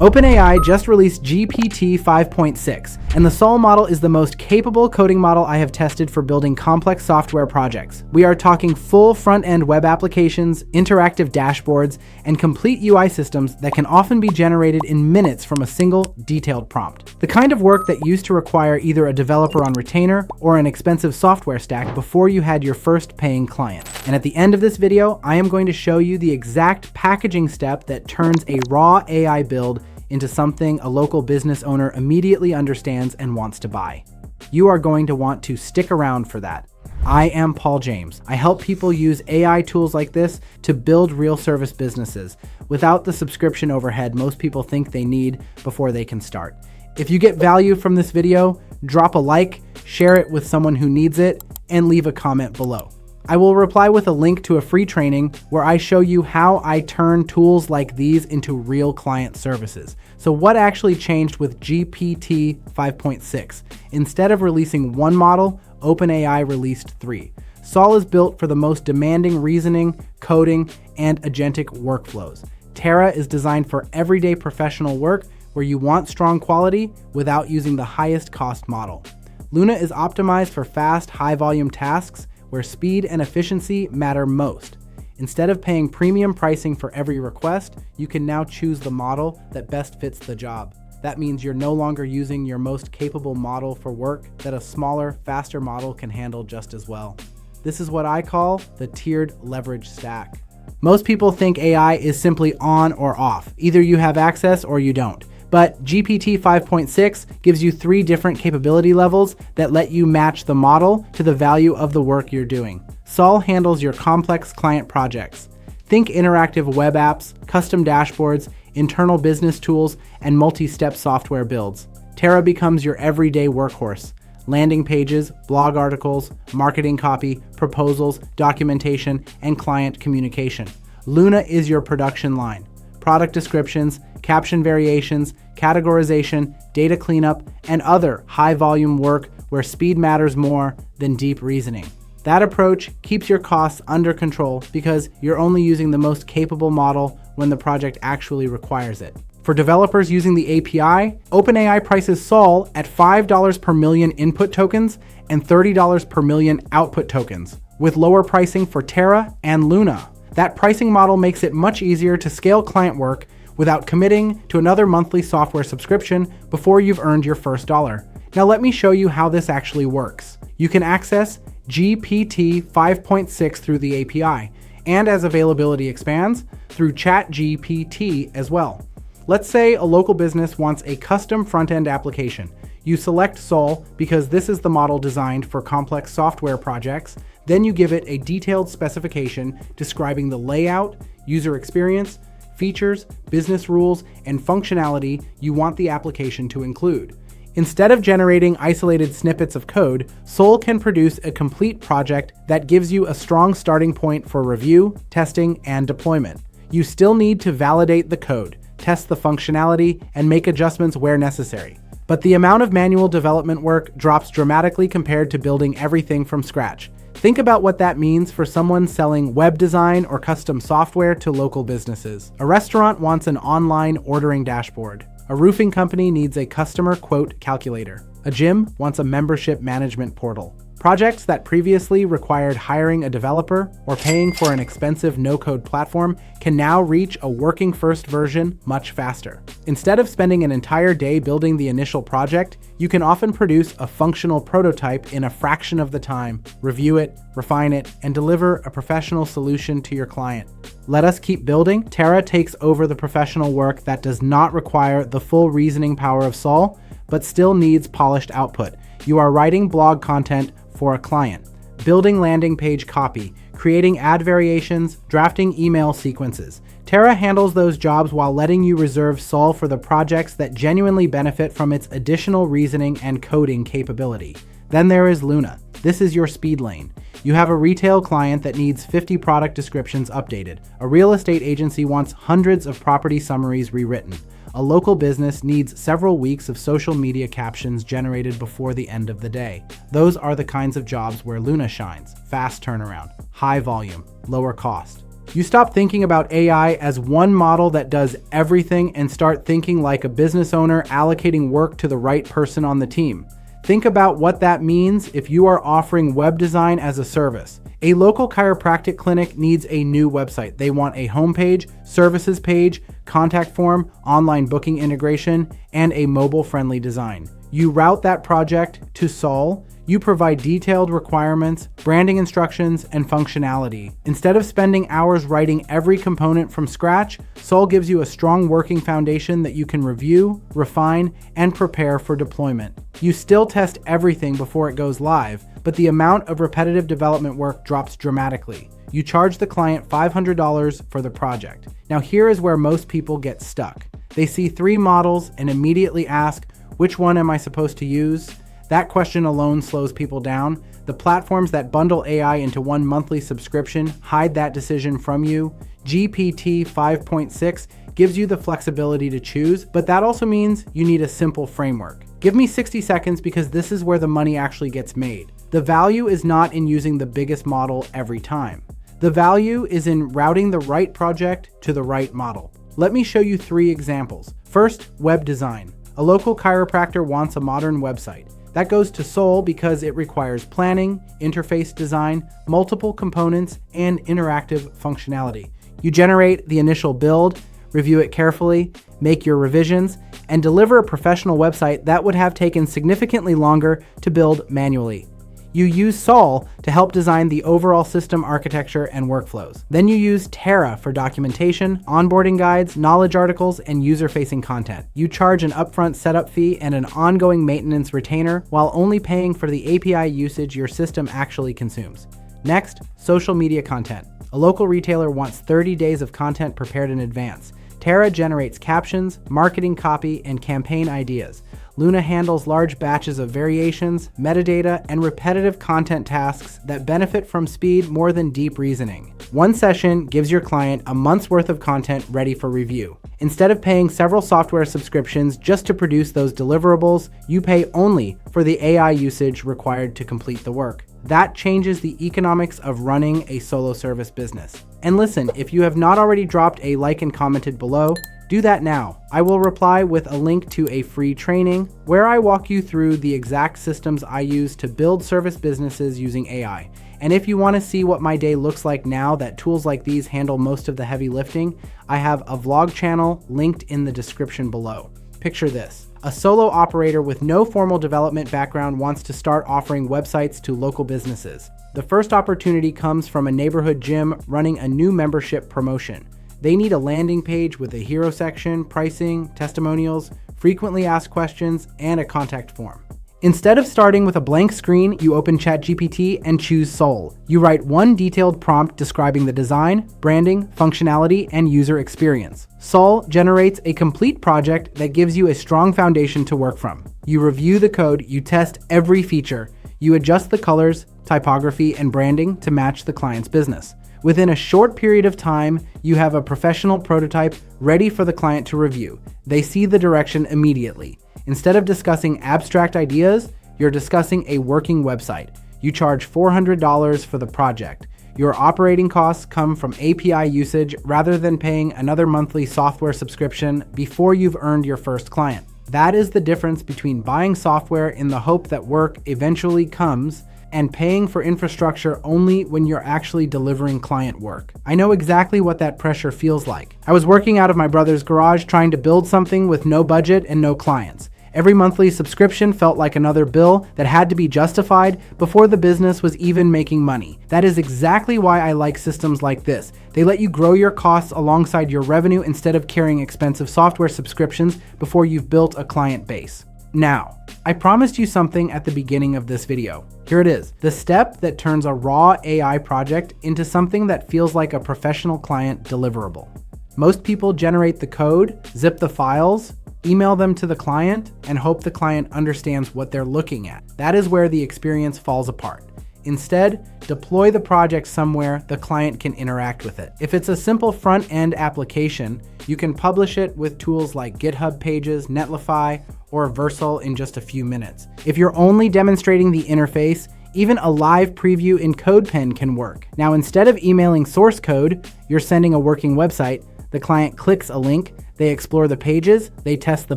OpenAI just released GPT-5.6, and the Sol model is the most capable coding model I have tested for building complex software projects. We are talking full front-end web applications, interactive dashboards, and complete UI systems that can often be generated in minutes from a single, detailed prompt. The kind of work that used to require either a developer on retainer or an expensive software stack before you had your first paying client. And at the end of this video, I am going to show you the exact packaging step that turns a raw AI build into something a local business owner immediately understands and wants to buy. You are going to want to stick around for that. I am Paul James. I help people use AI tools like this to build real service businesses without the subscription overhead most people think they need before they can start. If you get value from this video, drop a like, share it with someone who needs it, and leave a comment below. I will reply with a link to a free training where I show you how I turn tools like these into real client services. So what actually changed with GPT 5.6? Instead of releasing one model, OpenAI released 3. Sol is built for the most demanding reasoning, coding, and agentic workflows. Terra is designed for everyday professional work where you want strong quality without using the highest cost model. Luna is optimized for fast, high-volume tasks where speed and efficiency matter most. Instead of paying premium pricing for every request, you can now choose the model that best fits the job. That means you're no longer using your most capable model for work that a smaller, faster model can handle just as well. This is what I call the tiered leverage stack. Most people think AI is simply on or off. Either you have access or you don't. But GPT 5.6 gives you 3 different capability levels that let you match the model to the value of the work you're doing. Sol handles your complex client projects. Think interactive web apps, custom dashboards, internal business tools, and multi-step software builds. Terra becomes your everyday workhorse. Landing pages, blog articles, marketing copy, proposals, documentation, and client communication. Luna is your production line. Product descriptions, caption variations, categorization, data cleanup, and other high-volume work where speed matters more than deep reasoning. That approach keeps your costs under control because you're only using the most capable model when the project actually requires it. For developers using the API, OpenAI prices Sol at $5 per million input tokens and $30 per million output tokens, with lower pricing for Terra and Luna. That pricing model makes it much easier to scale client work without committing to another monthly software subscription before you've earned your first dollar. Now let me show you how this actually works. You can access GPT 5.6 through the API, and as availability expands, through ChatGPT as well. Let's say a local business wants a custom front-end application. You select Sol because this is the model designed for complex software projects. Then you give it a detailed specification describing the layout, user experience, features, business rules, and functionality you want the application to include. Instead of generating isolated snippets of code, Sol can produce a complete project that gives you a strong starting point for review, testing, and deployment. You still need to validate the code, test the functionality, and make adjustments where necessary. But the amount of manual development work drops dramatically compared to building everything from scratch. Think about what that means for someone selling web design or custom software to local businesses. A restaurant wants an online ordering dashboard. A roofing company needs a customer quote calculator. A gym wants a membership management portal. Projects that previously required hiring a developer or paying for an expensive no-code platform can now reach a working first version much faster. Instead of spending an entire day building the initial project, you can often produce a functional prototype in a fraction of the time, review it, refine it, and deliver a professional solution to your client. Let us keep building. Terra takes over the professional work that does not require the full reasoning power of Sol, but still needs polished output. You are writing blog content for a client, building landing page copy, creating ad variations, drafting email sequences. Terra handles those jobs while letting you reserve Sol for the projects that genuinely benefit from its additional reasoning and coding capability. Then there is Luna. This is your speed lane. You have a retail client that needs 50 product descriptions updated. A real estate agency wants hundreds of property summaries rewritten. A local business needs several weeks of social media captions generated before the end of the day. Those are the kinds of jobs where Luna shines. Fast turnaround, high volume, lower cost. You stop thinking about AI as one model that does everything and start thinking like a business owner allocating work to the right person on the team. Think about what that means if you are offering web design as a service. A local chiropractic clinic needs a new website. They want a homepage, services page, contact form, online booking integration, and a mobile-friendly design. You route that project to Sol. You provide detailed requirements, branding instructions, and functionality. Instead of spending hours writing every component from scratch, Sol gives you a strong working foundation that you can review, refine, and prepare for deployment. You still test everything before it goes live, but the amount of repetitive development work drops dramatically. You charge the client $500 for the project. Now here is where most people get stuck. They see 3 models and immediately ask, which one am I supposed to use? That question alone slows people down. The platforms that bundle AI into one monthly subscription hide that decision from you. GPT-5.6 gives you the flexibility to choose, but that also means you need a simple framework. Give me 60 seconds because this is where the money actually gets made. The value is not in using the biggest model every time. The value is in routing the right project to the right model. Let me show you 3 examples. First, web design. A local chiropractor wants a modern website. That goes to Sol because it requires planning, interface design, multiple components, and interactive functionality. You generate the initial build, review it carefully, make your revisions, and deliver a professional website that would have taken significantly longer to build manually. You use Sol to help design the overall system architecture and workflows. Then you use Terra for documentation, onboarding guides, knowledge articles, and user-facing content. You charge an upfront setup fee and an ongoing maintenance retainer while only paying for the API usage your system actually consumes. Next, social media content. A local retailer wants 30 days of content prepared in advance. Terra generates captions, marketing copy, and campaign ideas. Luna handles large batches of variations, metadata, and repetitive content tasks that benefit from speed more than deep reasoning. One session gives your client a month's worth of content ready for review. Instead of paying several software subscriptions just to produce those deliverables, you pay only for the AI usage required to complete the work. That changes the economics of running a solo service business. And listen, if you have not already dropped a like and commented below, do that now. I will reply with a link to a free training where I walk you through the exact systems I use to build service businesses using AI. And if you want to see what my day looks like now that tools like these handle most of the heavy lifting, I have a vlog channel linked in the description below. Picture this. A solo operator with no formal development background wants to start offering websites to local businesses. The first opportunity comes from a neighborhood gym running a new membership promotion. They need a landing page with a hero section, pricing, testimonials, frequently asked questions, and a contact form. Instead of starting with a blank screen, you open ChatGPT and choose Sol. You write one detailed prompt describing the design, branding, functionality, and user experience. Sol generates a complete project that gives you a strong foundation to work from. You review the code, you test every feature, you adjust the colors, typography, and branding to match the client's business. Within a short period of time, you have a professional prototype ready for the client to review. They see the direction immediately. Instead of discussing abstract ideas, you're discussing a working website. You charge $400 for the project. Your operating costs come from API usage rather than paying another monthly software subscription before you've earned your first client. That is the difference between buying software in the hope that work eventually comes and paying for infrastructure only when you're actually delivering client work. I know exactly what that pressure feels like. I was working out of my brother's garage trying to build something with no budget and no clients. Every monthly subscription felt like another bill that had to be justified before the business was even making money. That is exactly why I like systems like this. They let you grow your costs alongside your revenue instead of carrying expensive software subscriptions before you've built a client base. Now, I promised you something at the beginning of this video. Here it is, the step that turns a raw AI project into something that feels like a professional client deliverable. Most people generate the code, zip the files, email them to the client, and hope the client understands what they're looking at. That is where the experience falls apart. Instead, deploy the project somewhere the client can interact with it. If it's a simple front-end application, you can publish it with tools like GitHub Pages, Netlify, or Vercel in just a few minutes. If you're only demonstrating the interface, Even a live preview in CodePen can work. Now, instead of emailing source code, you're sending a working website. The client clicks a link, they explore the pages, they test the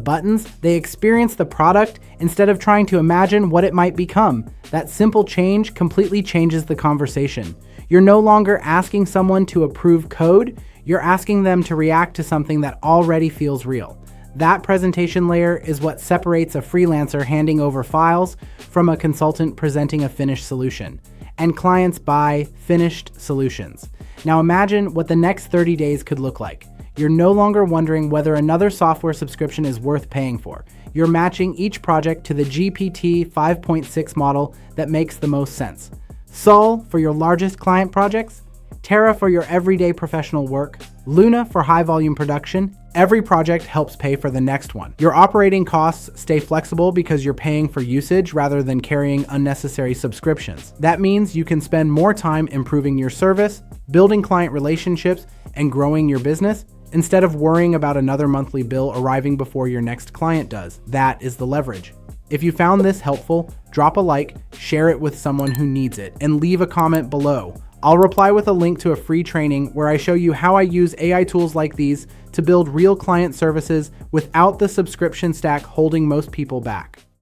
buttons, they experience the product instead of trying to imagine what it might become. That simple change completely changes the conversation. You're no longer asking someone to approve code, you're asking them to react to something that already feels real. That presentation layer is what separates a freelancer handing over files from a consultant presenting a finished solution. And clients buy finished solutions. Now imagine what the next 30 days could look like. You're no longer wondering whether another software subscription is worth paying for. You're matching each project to the GPT 5.6 model that makes the most sense. Sol for your largest client projects, Terra for your everyday professional work, Luna for high volume production. Every project helps pay for the next one. Your operating costs stay flexible because you're paying for usage rather than carrying unnecessary subscriptions. That means you can spend more time improving your service, building client relationships, and growing your business instead of worrying about another monthly bill arriving before your next client does. That is the leverage. If you found this helpful, drop a like, share it with someone who needs it, and leave a comment below. I'll reply with a link to a free training where I show you how I use AI tools like these to build real client services without the subscription stack holding most people back.